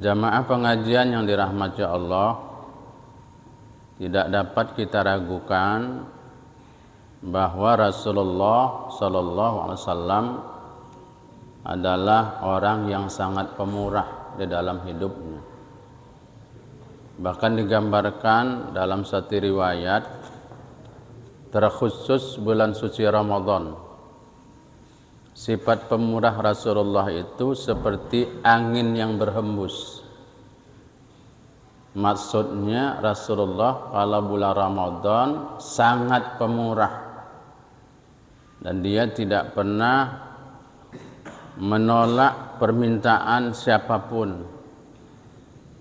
Jamaah pengajian yang dirahmati Allah, tidak dapat kita ragukan bahwa Rasulullah Sallallahu Alaihi Wasallam adalah orang yang sangat pemurah di dalam hidupnya. Bahkan digambarkan dalam satu riwayat, terkhusus bulan suci Ramadan, sifat pemurah Rasulullah itu seperti angin yang berhembus. Maksudnya Rasulullah kalau bulan Ramadan sangat pemurah dan dia tidak pernah menolak permintaan siapapun,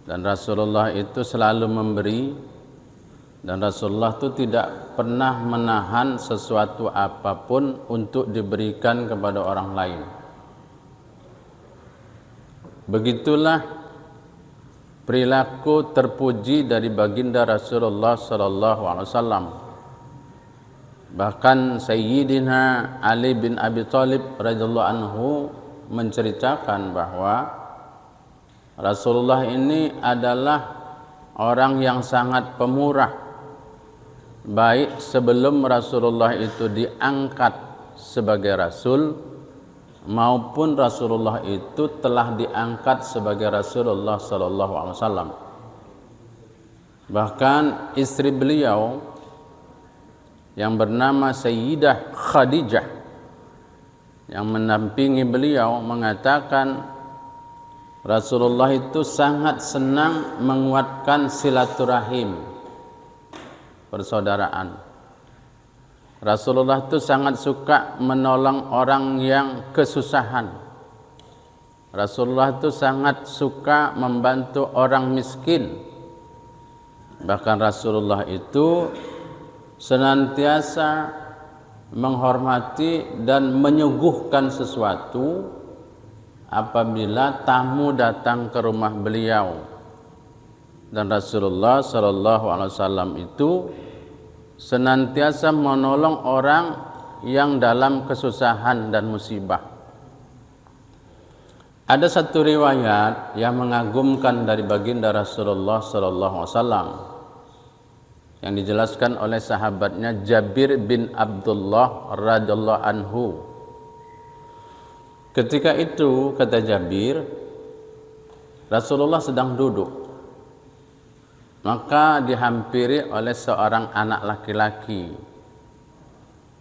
dan Rasulullah itu selalu memberi, dan Rasulullah itu tidak pernah menahan sesuatu apapun untuk diberikan kepada orang lain. Begitulah perilaku terpuji dari baginda Rasulullah sallallahu alaihi wasallam. Bahkan Sayyidina Ali bin Abi Thalib radhiyallahu anhu menceritakan bahwa Rasulullah ini adalah orang yang sangat pemurah, baik sebelum Rasulullah itu diangkat sebagai Rasul maupun Rasulullah itu telah diangkat sebagai Rasulullah sallallahu alaihi wasallam. Bahkan istri beliau yang bernama Sayyidah Khadijah yang mendampingi beliau mengatakan Rasulullah itu sangat senang menguatkan silaturahim, persaudaraan. Rasulullah itu sangat suka menolong orang yang kesusahan. Rasulullah itu sangat suka membantu orang miskin. Bahkan Rasulullah itu senantiasa menghormati dan menyuguhkan sesuatu apabila tamu datang ke rumah beliau. Dan Rasulullah sallallahu alaihi wasallam itu senantiasa menolong orang yang dalam kesusahan dan musibah. Ada satu riwayat yang mengagumkan dari baginda Rasulullah sallallahu alaihi wasallam yang dijelaskan oleh sahabatnya Jabir bin Abdullah radhiyallahu anhu. Ketika itu, kata Jabir, Rasulullah sedang duduk, maka dihampiri oleh seorang anak laki-laki.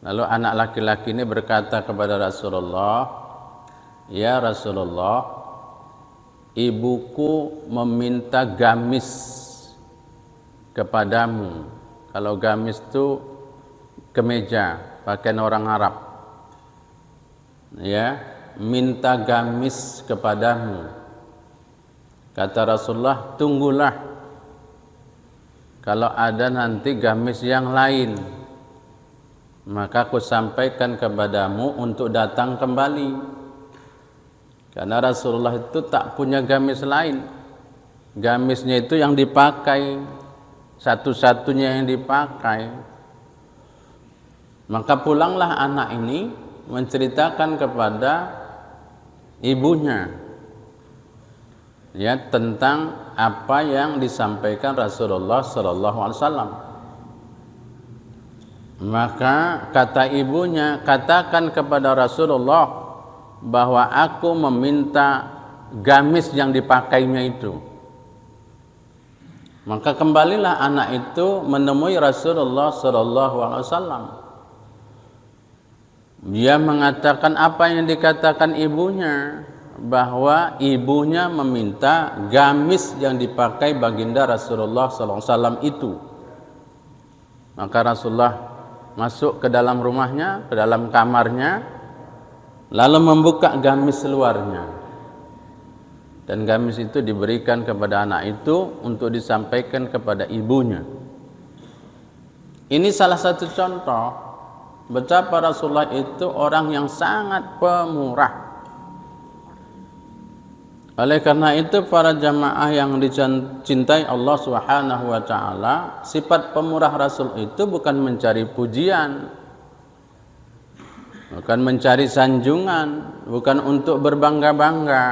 Lalu anak laki-laki ini berkata kepada Rasulullah, "Ya Rasulullah, ibuku meminta gamis kepadamu." Kalau gamis itu kemeja, pakaian orang Arab. Ya, minta gamis kepadamu. Kata Rasulullah, "Tunggulah. Kalau ada nanti gamis yang lain, maka aku sampaikan kepadamu untuk datang kembali." Karena Rasulullah itu tak punya gamis lain. Gamisnya itu yang dipakai, satu-satunya yang dipakai. Maka pulanglah anak ini menceritakan kepada ibunya ya tentang apa yang disampaikan Rasulullah sallallahu alaihi wasallam. Maka kata ibunya, "Katakan kepada Rasulullah bahwa aku meminta gamis yang dipakainya itu." Maka kembalilah anak itu menemui Rasulullah sallallahu alaihi wasallam. Dia mengatakan apa yang dikatakan ibunya, bahwa ibunya meminta gamis yang dipakai baginda Rasulullah sallallahu alaihi wasallam itu. Maka Rasulullah masuk ke dalam rumahnya, ke dalam kamarnya, lalu membuka gamis luarnya. Dan gamis itu diberikan kepada anak itu untuk disampaikan kepada ibunya. Ini salah satu contoh betapa Rasulullah itu orang yang sangat pemurah. Oleh karena itu para jamaah yang dicintai Allah Subhanahu wa taala, sifat pemurah Rasul itu bukan mencari pujian, bukan mencari sanjungan, bukan untuk berbangga-bangga.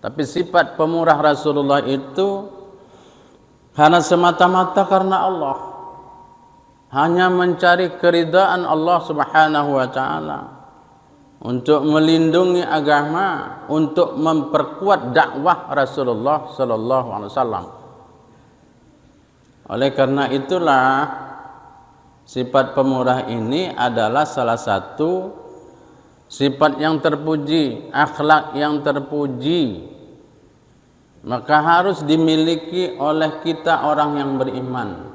Tapi sifat pemurah Rasulullah itu hanya semata-mata karena Allah, hanya mencari keridaan Allah Subhanahu wa taala untuk melindungi agama, untuk memperkuat dakwah Rasulullah sallallahu alaihi wasallam. Oleh karena itulah sifat pemurah ini adalah salah satu sifat yang terpuji, akhlak yang terpuji. Maka harus dimiliki oleh kita orang yang beriman.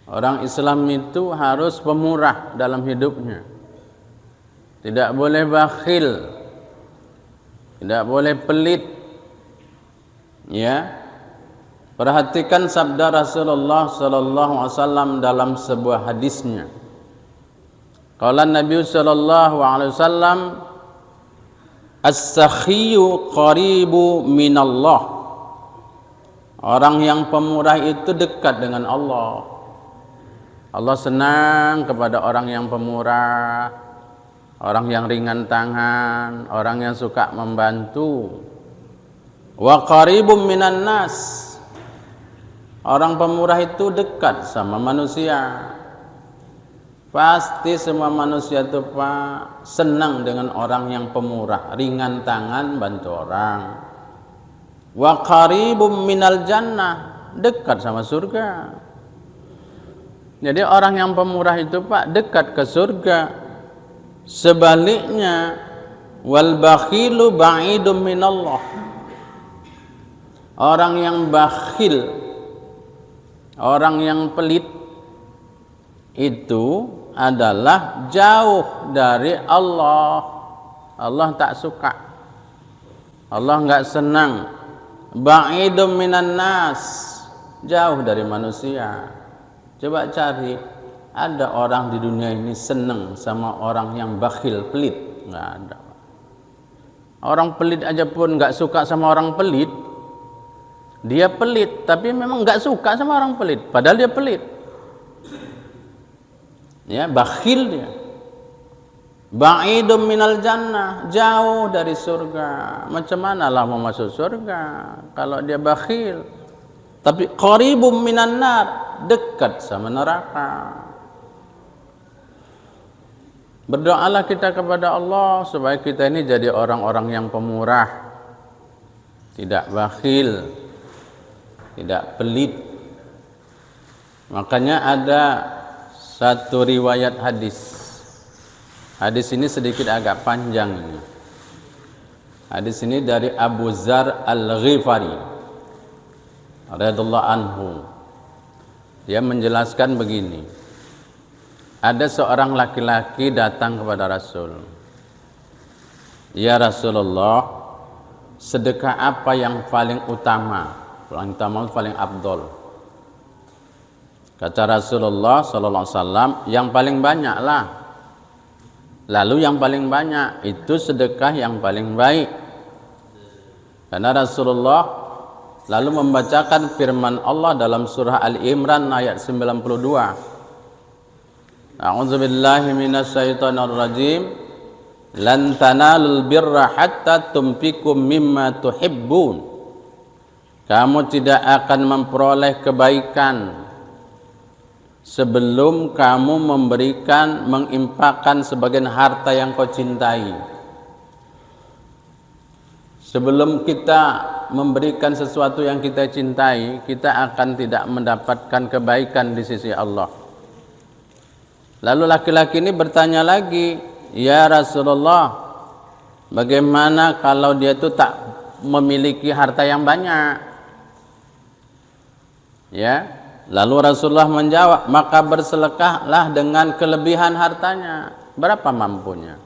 Orang Islam itu harus pemurah dalam hidupnya. Tidak boleh bakhil, tidak boleh pelit. Ya, perhatikan sabda Rasulullah sallallahu alaihi wasallam dalam sebuah hadisnya. Qala Nabi sallallahu alaihi wasallam, as-sakhiyu qaribu minallah. Orang yang pemurah itu dekat dengan Allah. Allah senang kepada orang yang pemurah, orang yang ringan tangan, orang yang suka membantu. Wa qaribum minan nas. Orang pemurah itu dekat sama manusia. Pasti semua manusia itu Pak senang dengan orang yang pemurah, ringan tangan, bantu orang. Wa qaribum minal jannah, dekat sama surga. Jadi orang yang pemurah itu Pak dekat ke surga. Sebaliknya wal bakhilu ba'idum minallah. Orang yang bakhil, orang yang pelit itu adalah jauh dari Allah. Allah tak suka, Allah enggak senang. Ba'idum minan nas, jauh dari manusia. Coba cari, ada orang di dunia ini senang sama orang yang bakhil, pelit? Enggak ada. Orang pelit aja pun enggak suka sama orang pelit. Dia pelit, tapi memang enggak suka sama orang pelit, padahal dia pelit. Ya, bakhil dia. Ba'idum minal jannah, jauh dari surga. Macam mana lah mau masuk surga kalau dia bakhil? Tapi qaribum minan nar, dekat sama neraka. Berdoalah kita kepada Allah supaya kita ini jadi orang-orang yang pemurah, tidak bakhil, tidak pelit. Makanya ada satu riwayat hadis. Hadis ini sedikit agak panjang ini. Hadis ini dari Abu Dzar Al-Ghifari radhiyallahu anhu. Dia menjelaskan begini. Ada seorang laki-laki datang kepada Rasul. Ya Rasulullah, sedekah apa yang paling utama? Paling afdol. Kata Rasulullah sallallahu alaihi wasallam, yang paling banyak lah. Lalu yang paling banyak itu sedekah yang paling baik. Karena Rasulullah lalu membacakan firman Allah dalam surah Al-Imran ayat 92. A'udzubillahi minasyaitonir rajim. Lan tanalul birra hatta tunfiqu mimma tuhibbun. Kamu tidak akan memperoleh kebaikan sebelum kamu memberikan, menginfakkan sebagian harta yang kau cintai. Sebelum kita memberikan sesuatu yang kita cintai, kita akan tidak mendapatkan kebaikan di sisi Allah. Lalu laki-laki ini bertanya lagi, ya Rasulullah, bagaimana kalau dia itu tak memiliki harta yang banyak? Ya, lalu Rasulullah menjawab, maka bersedekahlah dengan kelebihan hartanya. Berapa mampunya?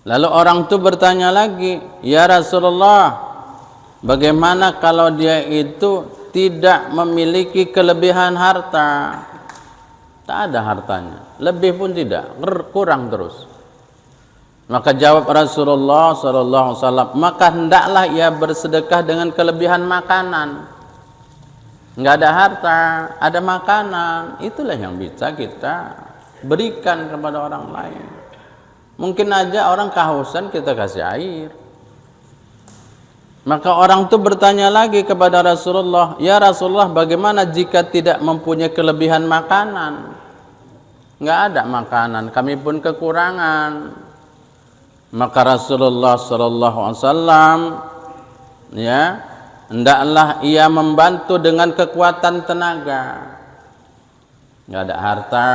Lalu orang itu bertanya lagi, ya Rasulullah, bagaimana kalau dia itu tidak memiliki kelebihan harta? Tak ada hartanya, lebih pun tidak, kurang terus. Maka jawab Rasulullah sallallahu alaihi wasallam, maka hendaklah ia bersedekah dengan kelebihan makanan. Enggak ada harta, ada makanan, itulah yang bisa kita berikan kepada orang lain. Mungkin aja orang kehausan kita kasih air. Maka orang itu bertanya lagi kepada Rasulullah, "Ya Rasulullah, bagaimana jika tidak mempunyai kelebihan makanan?" Nggak ada makanan, kami pun kekurangan. Maka Rasulullah sallallahu alaihi wasallam ya, hendaklah ia membantu dengan kekuatan tenaga. Nggak ada harta,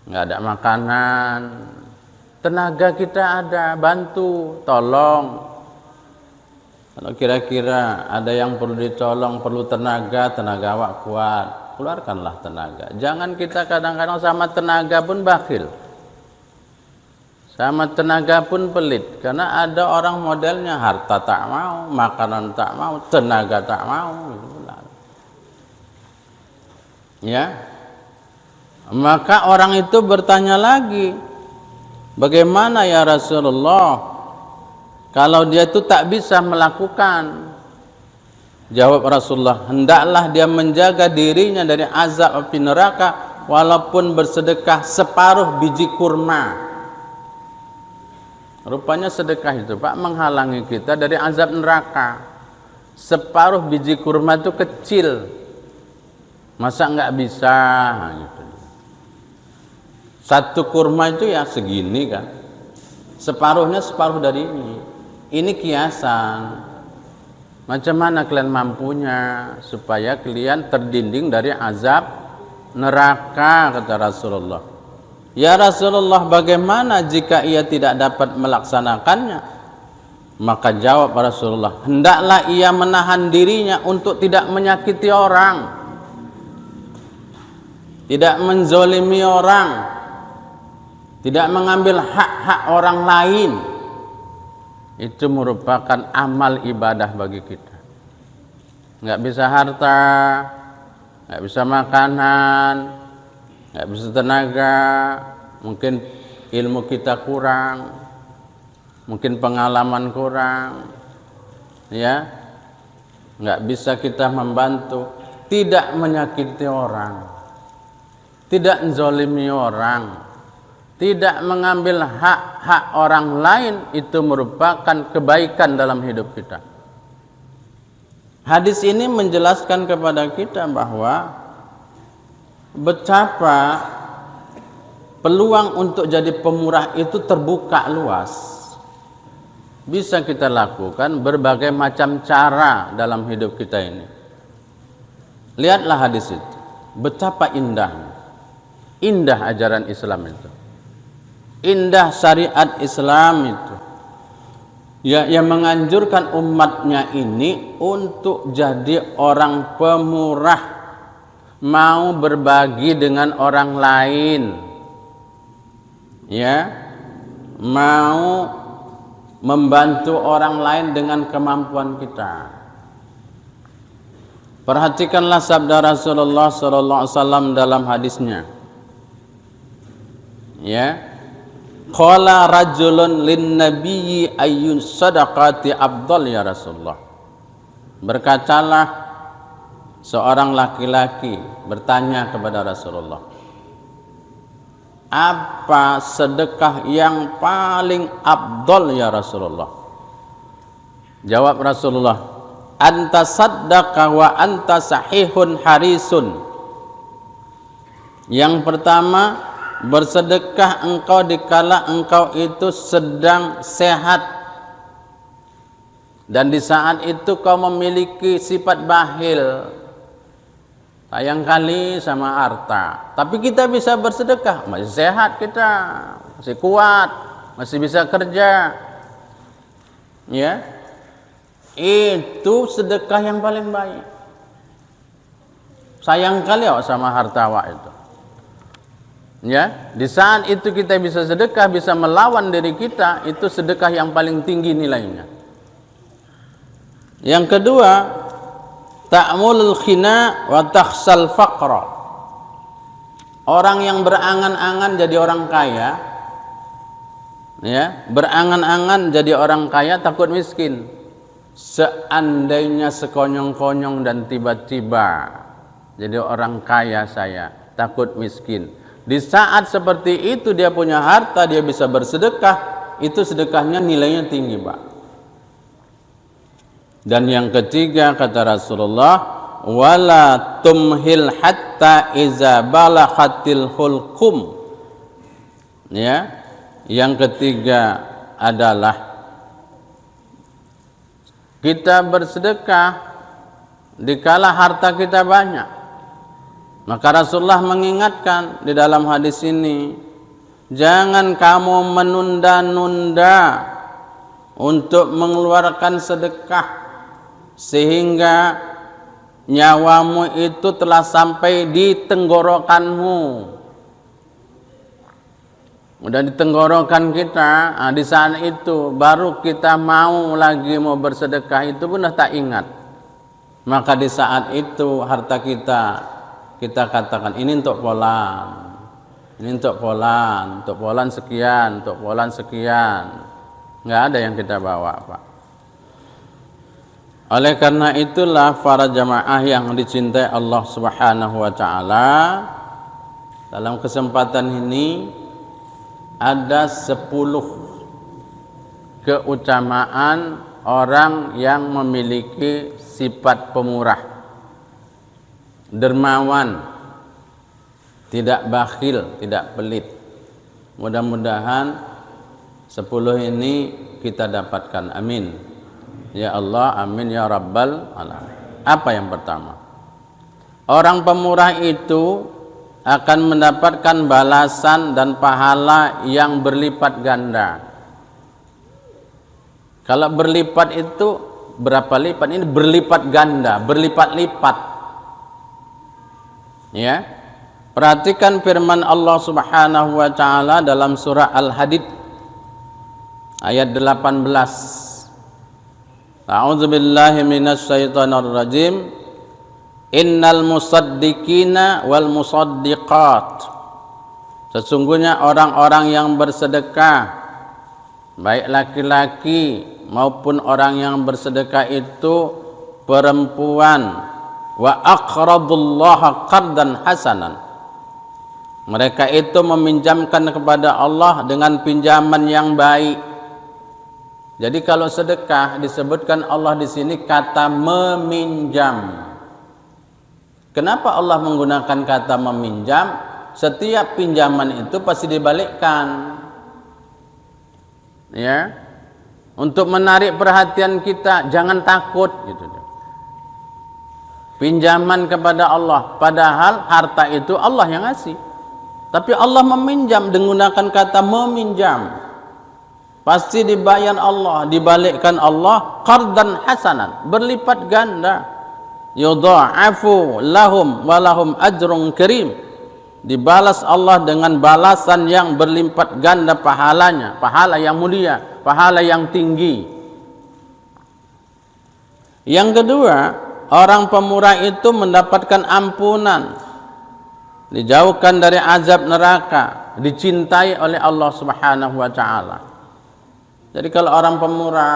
nggak ada makanan, tenaga kita ada, bantu, tolong. Kalau kira-kira ada yang perlu ditolong, perlu tenaga awak kuat, keluarkanlah tenaga. Jangan kita kadang-kadang sama tenaga pun bakhil, sama tenaga pun pelit. Karena ada orang modelnya harta tak mau, makanan tak mau, tenaga tak mau. Ya, maka orang itu bertanya lagi, bagaimana ya Rasulullah kalau dia itu tak bisa melakukan? Jawab Rasulullah, hendaklah dia menjaga dirinya dari azab api neraka walaupun bersedekah separuh biji kurma. Rupanya sedekah itu Pak menghalangi kita dari azab neraka. Separuh biji kurma itu kecil, masa nggak bisa gitu. Satu kurma itu ya segini kan, separuhnya separuh dari ini. Ini kiasan. Macam mana kalian mampunya supaya kalian terdinding dari azab neraka, kata Rasulullah. Ya Rasulullah, bagaimana jika ia tidak dapat melaksanakannya? Maka jawab Rasulullah, hendaklah ia menahan dirinya untuk tidak menyakiti orang, tidak menzolimi orang, tidak mengambil hak-hak orang lain. Itu merupakan amal ibadah bagi kita. Nggak bisa harta, nggak bisa makanan, nggak bisa tenaga, mungkin ilmu kita kurang, mungkin pengalaman kurang, ya, nggak bisa kita membantu, tidak menyakiti orang, tidak menzalimi orang, tidak mengambil hak-hak orang lain, itu merupakan kebaikan dalam hidup kita. Hadis ini menjelaskan kepada kita bahwa betapa peluang untuk jadi pemurah itu terbuka luas. Bisa kita lakukan berbagai macam cara dalam hidup kita ini. Lihatlah hadis itu, betapa indahnya, indah ajaran Islam itu, indah syariat Islam itu, ya, yang menganjurkan umatnya ini untuk jadi orang pemurah, mau berbagi dengan orang lain, ya, mau membantu orang lain dengan kemampuan kita. Perhatikanlah sabda Rasulullah SAW dalam hadisnya, ya. Qala rajulun lin nabiyyi ayyun sadaqati afdal ya Rasulullah. Berkatalah seorang laki-laki bertanya kepada Rasulullah, apa sedekah yang paling afdal ya Rasulullah? Jawab Rasulullah, anta saddaqa wa anta sahihun harisun. Yang pertama, bersedekah engkau dikala engkau itu sedang sehat, dan di saat itu kau memiliki sifat bakhil, sayang kali sama harta. Tapi kita bisa bersedekah, masih sehat kita, masih kuat, masih bisa kerja, ya, itu sedekah yang paling baik. Sayang kali sama harta awak itu. Ya, di saat itu kita bisa sedekah, bisa melawan diri kita, itu sedekah yang paling tinggi nilainya. Yang kedua, ta'mulul khina wa takhsal faqra. Orang yang berangan-angan jadi orang kaya, ya, berangan-angan jadi orang kaya takut miskin. Seandainya sekonyong-konyong dan tiba-tiba jadi orang kaya saya, takut miskin. Di saat seperti itu dia punya harta, dia bisa bersedekah, itu sedekahnya nilainya tinggi, Pak. Dan yang ketiga kata Rasulullah, wala tumhil hatta iza balaghatil hulqum. Ya. Yang ketiga adalah kita bersedekah dikala harta kita banyak. Maka Rasulullah mengingatkan di dalam hadis ini, jangan kamu menunda-nunda untuk mengeluarkan sedekah sehingga nyawamu itu telah sampai di tenggorokanmu. Udah di tenggorokan kita, di saat itu baru kita mau bersedekah, itu pun dah tak ingat. Maka di saat itu harta kita katakan ini untuk polan, ini untuk polan sekian, untuk polan sekian. Nggak ada yang kita bawa, Pak. Oleh karena itulah para jamaah yang dicintai Allah Subhanahu wa taala, dalam kesempatan ini ada 10 keutamaan orang yang memiliki sifat pemurah, dermawan, tidak bakhil, tidak pelit. Mudah-mudahan 10 ini kita dapatkan. Amin. Ya Allah, amin ya rabbal alamin. Apa yang pertama? Orang pemurah itu akan mendapatkan balasan dan pahala yang berlipat ganda. Kalau berlipat itu berapa lipat? Ini berlipat ganda, berlipat-lipat. Ya. Perhatikan firman Allah Subhanahu wa taala dalam surah Al-Hadid ayat 18. A'udzubillahi minasyaitonir rajim. Innal musaddiqina wal musaddiqat. Sesungguhnya orang-orang yang bersedekah, baik laki-laki maupun orang yang bersedekah itu perempuan, wa aqradullaha qardan hasanan. Mereka itu meminjamkan kepada Allah dengan pinjaman yang baik. Jadi kalau sedekah disebutkan Allah di sini kata meminjam. Kenapa Allah menggunakan kata meminjam? Setiap pinjaman itu pasti dibalikkan. Ya. Untuk menarik perhatian kita, jangan takut gitu. Pinjaman kepada Allah, padahal harta itu Allah yang ngasih. Tapi Allah meminjam, menggunakan kata meminjam. Pasti dibayar Allah, dibalikkan Allah qardan hasanan, berlipat ganda. Yudha'afu lahum walahum ajrun karim. Dibalas Allah dengan balasan yang berlipat ganda pahalanya, pahala yang mulia, pahala yang tinggi. Yang kedua, orang pemurah itu mendapatkan ampunan, dijauhkan dari azab neraka, dicintai oleh Allah Subhanahu wa taala. Jadi kalau orang pemurah,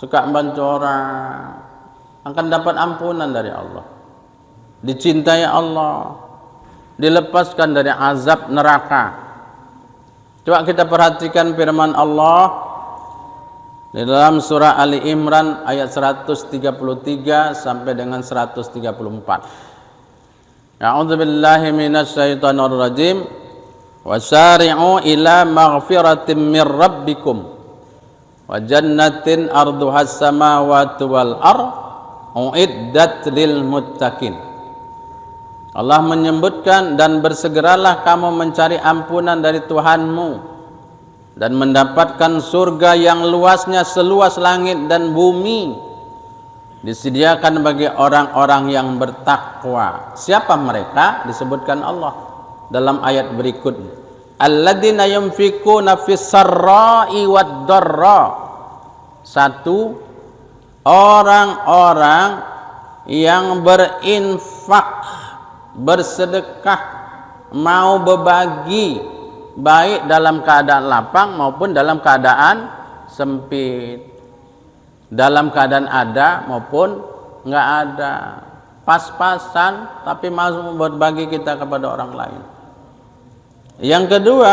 suka membantu orang, akan dapat ampunan dari Allah, dicintai Allah, dilepaskan dari azab neraka. Coba kita perhatikan firman Allah di dalam surah Ali Imran ayat 133 sampai dengan 134. A'udzubillahi minasyaitonir rajim. Wasari'u ila maghfiratin mir rabbikum wa jannatin arduhas samawati wal ardh uiddat lil muttaqin. Allah menyebutkan, dan bersegeralah kamu mencari ampunan dari Tuhanmu dan mendapatkan surga yang luasnya seluas langit dan bumi, disediakan bagi orang-orang yang bertakwa. Siapa mereka? Disebutkan Allah dalam ayat berikutnya. Alladzina yunfikuna fis sarra'i wad dharra. Satu, orang-orang yang berinfak, bersedekah, mau berbagi, baik dalam keadaan lapang maupun dalam keadaan sempit, dalam keadaan ada maupun enggak ada, pas-pasan tapi mau berbagi kita kepada orang lain. Yang kedua,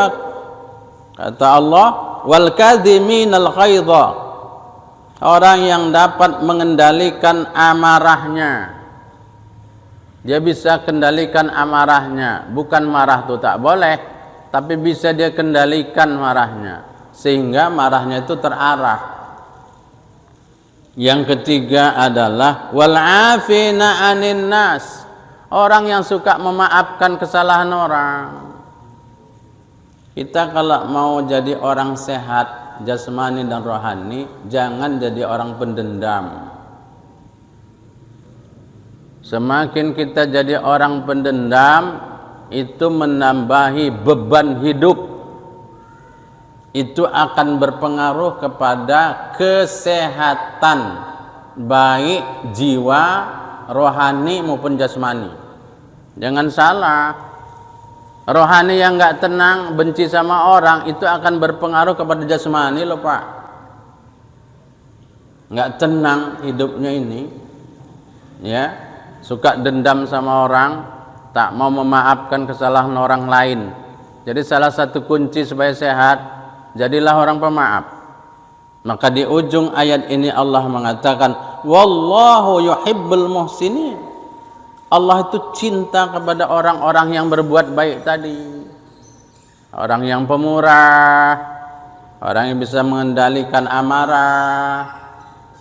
kata Allah, wal kadhiminal ghaidha, orang yang dapat mengendalikan amarahnya. Dia bisa kendalikan amarahnya, bukan marah itu tak boleh, tapi bisa dia kendalikan marahnya sehingga marahnya itu terarah. Yang ketiga adalah wal afina 'anin nas, orang yang suka memaafkan kesalahan orang. Kita kalau mau jadi orang sehat jasmani dan rohani, jangan jadi orang pendendam. Semakin kita jadi orang pendendam, itu menambahi beban hidup. Itu akan berpengaruh kepada kesehatan baik jiwa, rohani maupun jasmani. Jangan salah, rohani yang nggak tenang, benci sama orang, itu akan berpengaruh kepada jasmani loh Pak. Nggak tenang hidupnya ini, ya. Suka dendam sama orang, tak mau memaafkan kesalahan orang lain. Jadi salah satu kunci supaya sehat, jadilah orang pemaaf. Maka di ujung ayat ini Allah mengatakan, wallahu yuhibbul muhsinin. Allah itu cinta kepada orang-orang yang berbuat baik tadi. Orang yang pemurah, orang yang bisa mengendalikan amarah,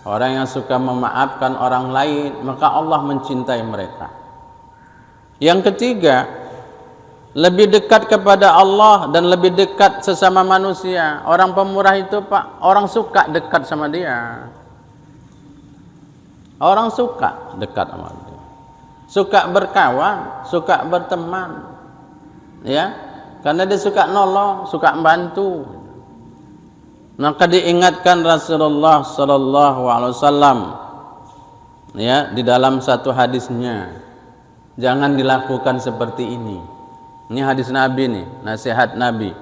orang yang suka memaafkan orang lain, maka Allah mencintai mereka. Yang ketiga, lebih dekat kepada Allah dan lebih dekat sesama manusia. Orang pemurah itu Pak, orang suka dekat sama dia. Orang suka dekat sama dia. Suka berkawan, suka berteman. Ya, karena dia suka nolong, suka membantu. Maka diingatkan Rasulullah sallallahu alaihi wasallam, ya, di dalam satu hadisnya, jangan dilakukan seperti ini. Ini hadis Nabi nih, nasihat Nabi.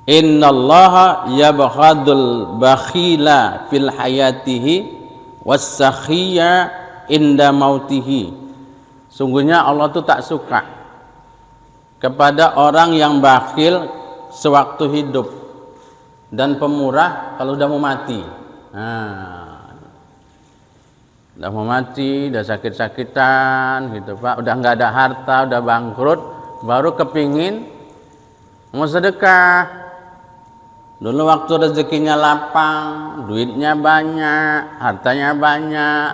Innallaha yabghadul bakhila fil hayatihi was-sakhiya inda mautihi. Sungguhnya Allah itu tak suka kepada orang yang bakhil sewaktu hidup dan pemurah kalau udah mau mati. Udah mau mati, udah sakit-sakitan gitu Pak, udah nggak ada harta, udah bangkrut, baru kepingin mau sedekah. Dulu waktu rezekinya lapang, duitnya banyak, hartanya banyak,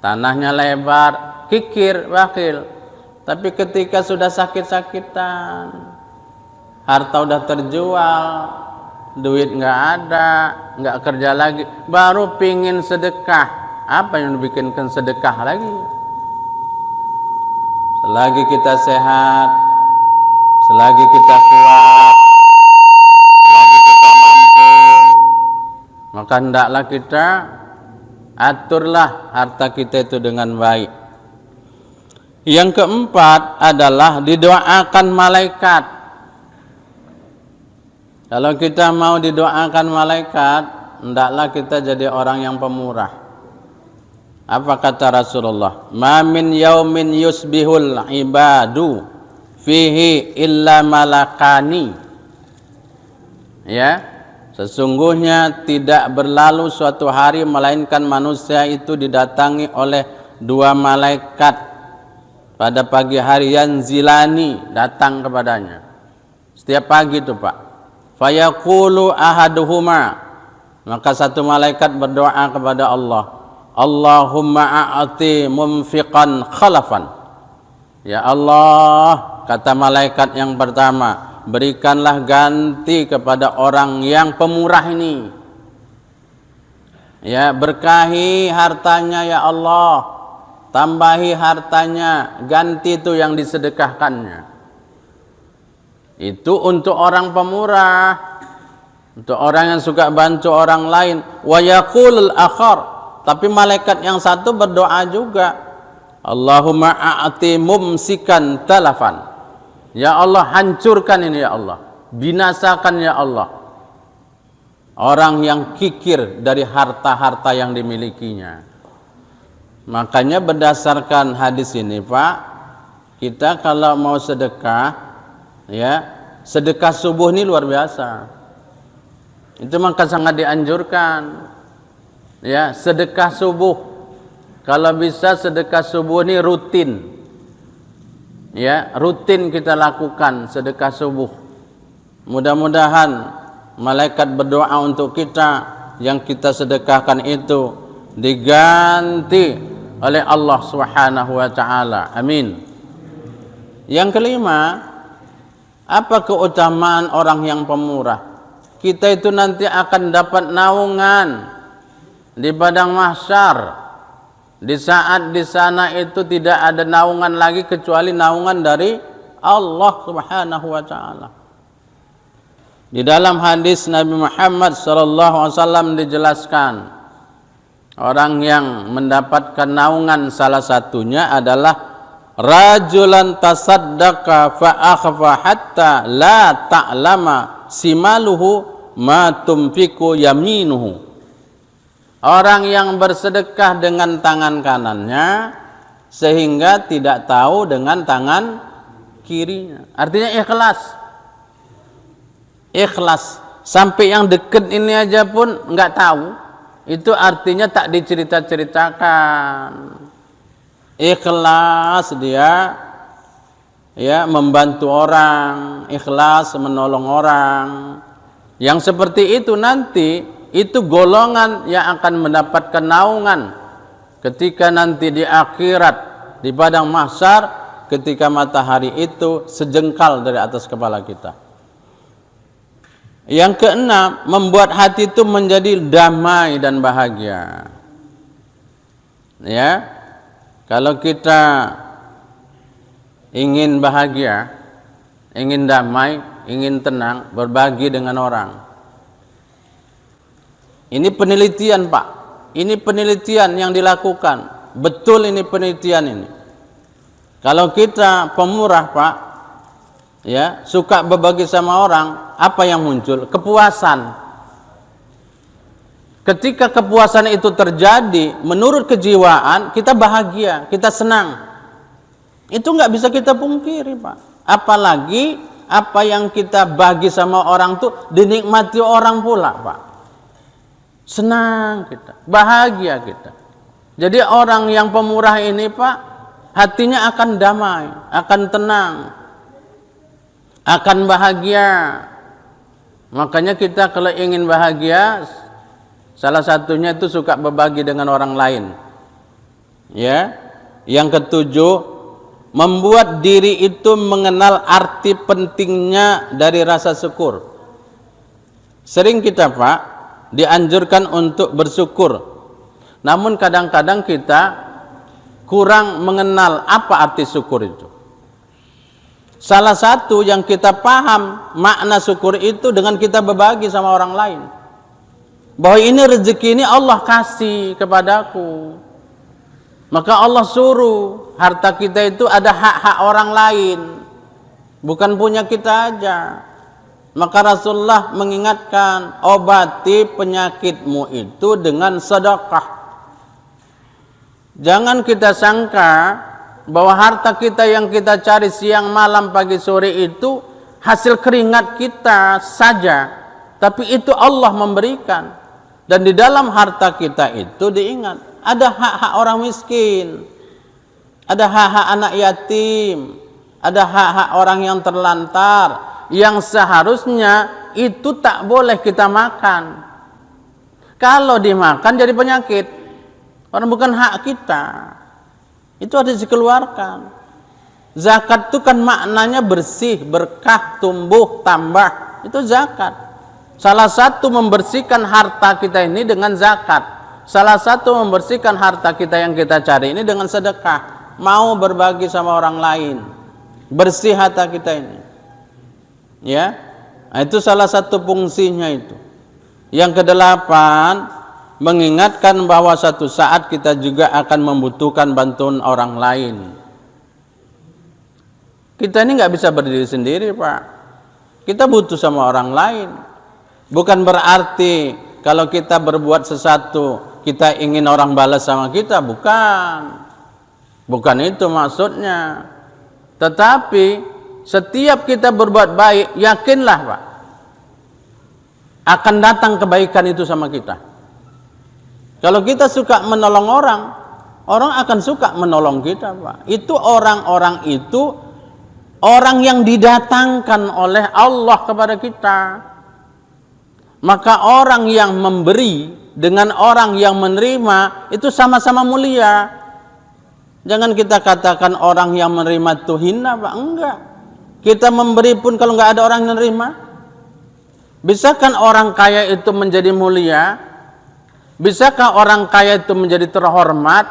tanahnya lebar, kikir, bakhil. Tapi ketika sudah sakit-sakitan, harta udah terjual, duit nggak ada, nggak kerja lagi, baru pingin sedekah. Apa yang dibikinkan sedekah lagi? Selagi kita sehat, selagi kita kuat, selagi kita mampu, maka hendaklah kita aturlah harta kita itu dengan baik. Yang keempat adalah didoakan malaikat. Kalau kita mau didoakan malaikat, hendaklah kita jadi orang yang pemurah. Apa kata Rasulullah? Ma min yaumin yusbihul ibadu fihi illa malakani. Ya, sesungguhnya tidak berlalu suatu hari melainkan manusia itu didatangi oleh dua malaikat pada pagi hari, yanzilani, datang kepadanya setiap pagi itu Pak. Fayaqulu ahaduhuma, maka satu malaikat berdoa kepada Allah, Allahumma a'ti mumfiqan khalafan. Ya Allah, kata malaikat yang pertama, berikanlah ganti kepada orang yang pemurah ini. Ya, berkahi hartanya ya Allah, tambahi hartanya, ganti itu yang disedekahkannya. Itu untuk orang pemurah, untuk orang yang suka bantu orang lain. Wa yaqulul akhar, tapi malaikat yang satu berdoa juga, Allahumma a'ti mumsikan talafan. Ya Allah, hancurkan ini ya Allah, binasakan ya Allah orang yang kikir dari harta-harta yang dimilikinya. Makanya berdasarkan hadis ini Pak, kita kalau mau sedekah, Ya, sedekah subuh ini luar biasa. Itu maka sangat dianjurkan. Ya, sedekah subuh. Kalau bisa sedekah subuh ini rutin. Ya, rutin kita lakukan sedekah subuh. Mudah-mudahan malaikat berdoa untuk kita, yang kita sedekahkan itu diganti oleh Allah Subhanahu wa taala. Amin. Yang kelima, apa keutamaan orang yang pemurah? Kita itu nanti akan dapat naungan di padang mahsyar. Di saat di sana itu tidak ada naungan lagi kecuali naungan dari Allah Subhanahu wa taala. Di dalam hadis Nabi Muhammad SAW dijelaskan, orang yang mendapatkan naungan salah satunya adalah rajulan tasaddaqa fa akhfa hatta la ta'lama simaluhu ma tunfiqu yaminuhu. Orang yang bersedekah dengan tangan kanannya sehingga tidak tahu dengan tangan kirinya. Artinya ikhlas. Ikhlas. Sampai yang dekat ini aja pun enggak tahu. Itu artinya tak dicerita-ceritakan. Ikhlas dia ya membantu orang, ikhlas menolong orang. Yang seperti itu nanti itu golongan yang akan mendapatkan naungan ketika nanti di akhirat di padang mahsyar, ketika matahari itu sejengkal dari atas kepala kita. Yang keenam, membuat hati itu menjadi damai dan bahagia. Ya. Kalau kita ingin bahagia, ingin damai, ingin tenang, berbagi dengan orang. Ini penelitian, Pak. Ini penelitian yang dilakukan. Betul ini penelitian ini. Kalau kita pemurah, Pak, ya, suka berbagi sama orang, apa yang muncul? Kepuasan. Ketika kepuasan itu terjadi, menurut kejiwaan, kita bahagia, kita senang. Itu nggak bisa kita pungkiri, Pak. Apalagi apa yang kita bagi sama orang tuh dinikmati orang pula, Pak. Senang kita, bahagia kita. Jadi orang yang pemurah ini, Pak, hatinya akan damai, akan tenang, akan bahagia. Makanya kita kalau ingin bahagia, salah satunya itu suka berbagi dengan orang lain. Ya. Yang ketujuh, membuat diri itu mengenal arti pentingnya dari rasa syukur. Sering kita, Pak, dianjurkan untuk bersyukur. Namun kadang-kadang kita kurang mengenal apa arti syukur itu. Salah satu yang kita paham makna syukur itu dengan kita berbagi sama orang lain. Bahwa ini rezeki ini Allah kasih kepadaku. Maka Allah suruh harta kita itu ada hak-hak orang lain, bukan punya kita aja. Maka Rasulullah mengingatkan, obati penyakitmu itu dengan sedekah. Jangan kita sangka bahwa harta kita yang kita cari siang malam pagi sore itu hasil keringat kita saja, tapi itu Allah memberikan. Dan di dalam harta kita itu diingat, ada hak-hak orang miskin, ada hak-hak anak yatim, ada hak-hak orang yang terlantar, yang seharusnya itu tak boleh kita makan. Kalau dimakan jadi penyakit, karena bukan hak kita. Itu harus dikeluarkan. Zakat itu kan maknanya bersih, berkah, tumbuh, tambah. Itu zakat. Salah satu membersihkan harta kita ini dengan zakat. Salah satu membersihkan harta kita yang kita cari ini dengan sedekah. Mau berbagi sama orang lain. Bersih harta kita ini. Ya, nah, itu salah satu fungsinya itu. Yang kedelapan, mengingatkan bahwa suatu saat kita juga akan membutuhkan bantuan orang lain. Kita ini nggak bisa berdiri sendiri, Pak. Kita butuh sama orang lain. Bukan berarti kalau kita berbuat sesuatu kita ingin orang balas sama kita, bukan. Bukan itu maksudnya. Tetapi setiap kita berbuat baik, yakinlah Pak, akan datang kebaikan itu sama kita. Kalau kita suka menolong orang, orang akan suka menolong kita Pak. Itu orang-orang itu orang yang didatangkan oleh Allah kepada kita. Maka orang yang memberi dengan orang yang menerima itu sama-sama mulia. Jangan kita katakan orang yang menerima itu hina Pak. Enggak. Kita memberi pun kalau enggak ada orang yang menerima. Bisakah orang kaya itu menjadi mulia? Bisakah orang kaya itu menjadi terhormat?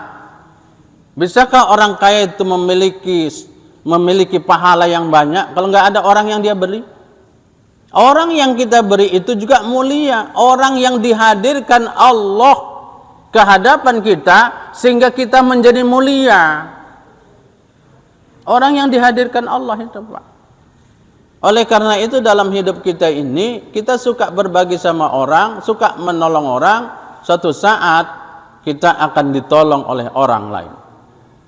Bisakah orang kaya itu memiliki pahala yang banyak kalau enggak ada orang yang dia beri? Orang yang kita beri itu juga mulia. Orang yang dihadirkan Allah ke hadapan kita sehingga kita menjadi mulia. Orang yang dihadirkan Allah itu Pak. Oleh karena itu dalam hidup kita ini kita suka berbagi sama orang, suka menolong orang, suatu saat kita akan ditolong oleh orang lain.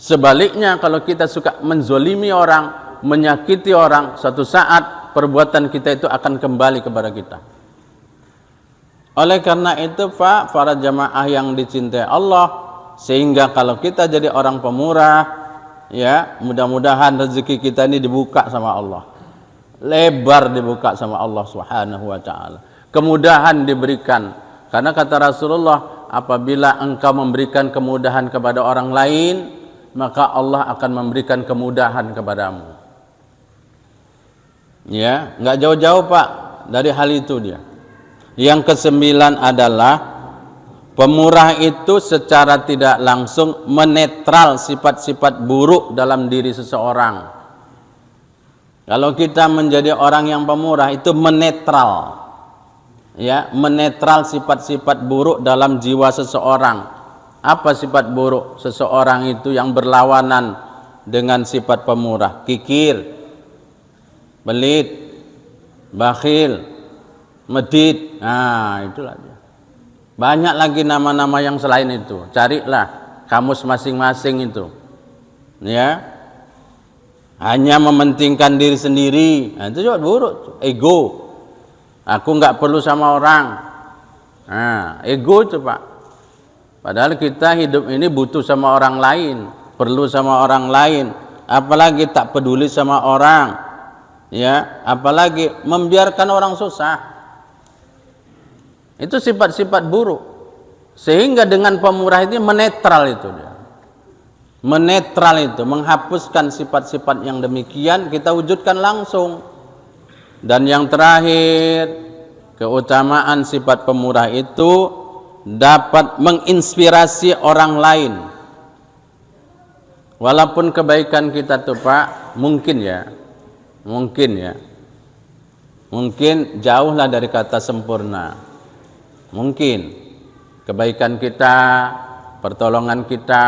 Sebaliknya kalau kita suka menzolimi orang, menyakiti orang, suatu saat perbuatan kita itu akan kembali kepada kita. Oleh karena itu Pak, para jamaah yang dicintai Allah, sehingga kalau kita jadi orang pemurah, ya mudah-mudahan rezeki kita ini dibuka sama Allah, lebar dibuka sama Allah Subhanahu wa taala. Kemudahan diberikan, karena kata Rasulullah, apabila engkau memberikan kemudahan kepada orang lain, maka Allah akan memberikan kemudahan kepadamu. Ya, nggak jauh-jauh Pak dari hal itu dia. Yang kesembilan adalah pemurah itu secara tidak langsung menetral sifat-sifat buruk dalam diri seseorang. Kalau kita menjadi orang yang pemurah itu menetral, ya, menetral sifat-sifat buruk dalam jiwa seseorang. Apa sifat buruk seseorang itu yang berlawanan dengan sifat pemurah? Kikir, belit, bakhil, medit. Nah, itulah dia. Banyak lagi nama-nama yang selain itu. Carilah kamus masing-masing itu. Ya. Hanya mementingkan diri sendiri. Nah, itu juga buruk. Ego. Aku nggak perlu sama orang. Nah, ego itu Pak. Padahal kita hidup ini butuh sama orang lain, perlu sama orang lain. Apalagi tak peduli sama orang. Ya, apalagi membiarkan orang susah. Itu sifat-sifat buruk. Sehingga dengan pemurah ini menetral itu dia. Menetral itu, menghapuskan sifat-sifat yang demikian kita wujudkan langsung. Dan yang terakhir, keutamaan sifat pemurah itu dapat menginspirasi orang lain. Walaupun kebaikan kita tuh Pak, mungkin jauhlah dari kata sempurna. Mungkin kebaikan kita, pertolongan kita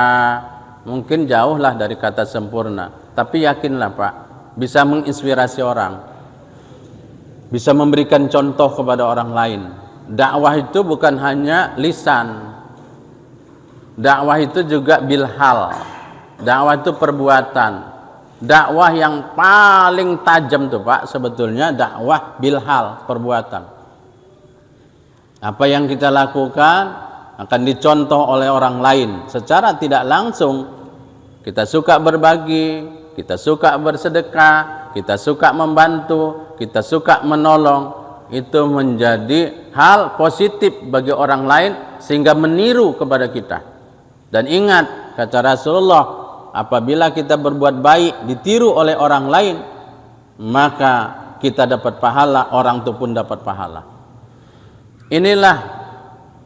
mungkin jauhlah dari kata sempurna. Tapi yakinlah Pak, bisa menginspirasi orang, bisa memberikan contoh kepada orang lain. Dakwah itu bukan hanya lisan, dakwah itu juga bilhal, dakwah itu perbuatan. Dakwah yang paling tajam tuh Pak sebetulnya dakwah bilhal, perbuatan. Apa yang kita lakukan akan dicontoh oleh orang lain secara tidak langsung. Kita suka berbagi, kita suka bersedekah, kita suka membantu, kita suka menolong. Itu menjadi hal positif bagi orang lain sehingga meniru kepada kita. Dan ingat kata Rasulullah, apabila kita berbuat baik ditiru oleh orang lain, maka kita dapat pahala, orang itu pun dapat pahala. Inilah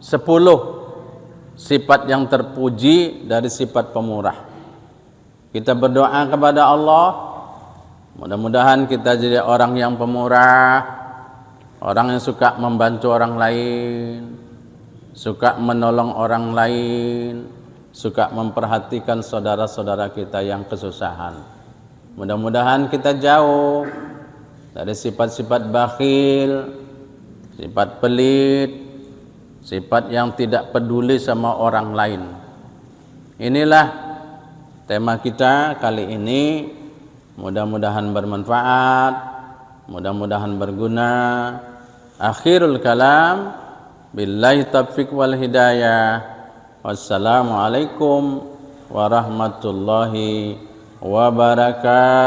10 sifat yang terpuji dari sifat pemurah. Kita berdoa kepada Allah, mudah-mudahan kita jadi orang yang pemurah, orang yang suka membantu orang lain, suka menolong orang lain, suka memperhatikan saudara-saudara kita yang kesusahan. Mudah-mudahan kita jauh dari sifat-sifat bakhil, sifat pelit, sifat yang tidak peduli sama orang lain. Inilah tema kita kali ini, Mudah-mudahan bermanfaat, mudah-mudahan berguna. Akhirul kalam, billahi taufiq wal hidayah. Wassalamualaikum warahmatullahi wabarakatuh.